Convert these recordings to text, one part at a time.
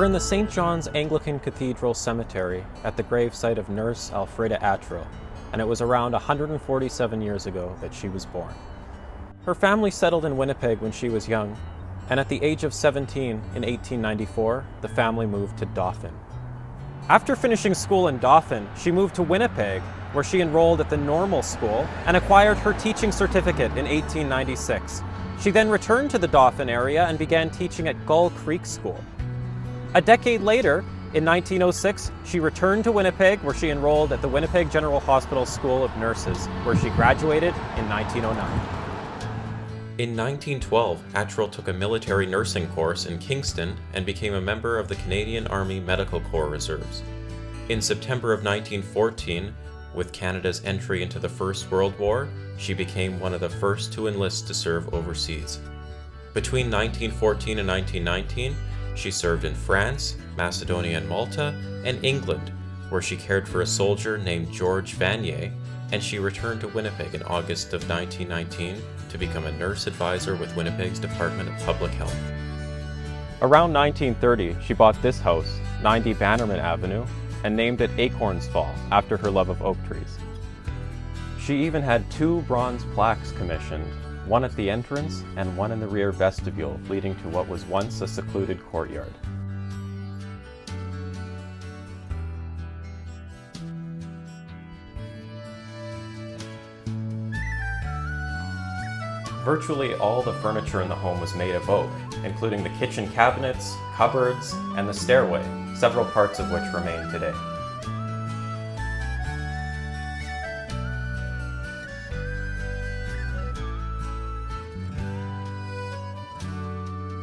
in the St. John's Anglican Cathedral Cemetery at the gravesite of Nurse Alfreda Attrill, and it was around 147 years ago that she was born. Her family settled in Winnipeg when she was young, and at the age of 17 in 1894, the family moved to Dauphin. After finishing school in Dauphin, she moved to Winnipeg, where she enrolled at the normal school and acquired her teaching certificate in 1896. She then returned to the Dauphin area and began teaching at Gull Creek School. A decade later, in 1906, she returned to Winnipeg, where she enrolled at the Winnipeg General Hospital School of Nurses, where she graduated in 1909. In 1912, Attrill took a military nursing course in Kingston and became a member of the Canadian Army Medical Corps Reserves. In September of 1914, with Canada's entry into the First World War, she became one of the first to enlist to serve overseas. Between 1914 and 1919, she served in France, Macedonia and Malta, and England, where she cared for a soldier named George Vanier, and she returned to Winnipeg in August of 1919 to become a nurse advisor with Winnipeg's Department of Public Health. Around 1930, she bought this house, 90 Bannerman Avenue, and named it Acorns Fall after her love of oak trees. She even had 2 bronze plaques commissioned, one at the entrance and one in the rear vestibule, leading to what was once a secluded courtyard. Virtually all the furniture in the home was made of oak, including the kitchen cabinets, cupboards, and the stairway, several parts of which remain today.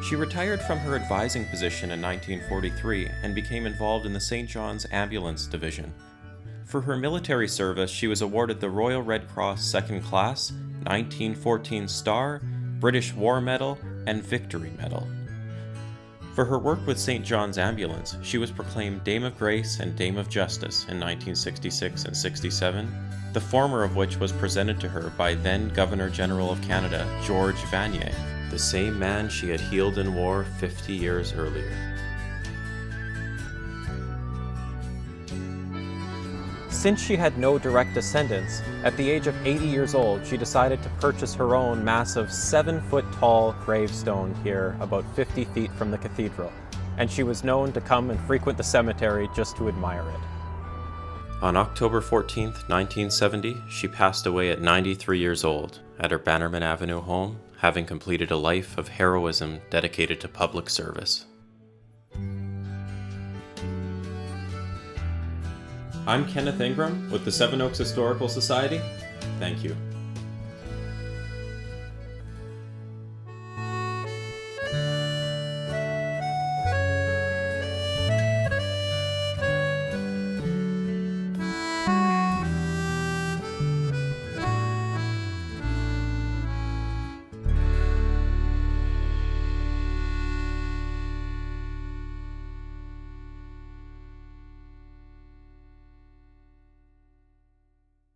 She retired from her advising position in 1943 and became involved in the St. John's Ambulance Division. For her military service, she was awarded the Royal Red Cross Second Class, 1914 Star, British War Medal, and Victory Medal. For her work with St. John's Ambulance, she was proclaimed Dame of Grace and Dame of Justice in 1966 and 67, the former of which was presented to her by then Governor-General of Canada, George Vanier, the same man she had healed in war 50 years earlier. Since she had no direct descendants, at the age of 80 years old, she decided to purchase her own massive 7-foot-tall gravestone here, about 50 feet from the cathedral, and she was known to come and frequent the cemetery just to admire it. On October 14, 1970, she passed away at 93 years old at her Bannerman Avenue home, having completed a life of heroism dedicated to public service. I'm Kenneth Ingram with the Seven Oaks Historical Society. Thank you.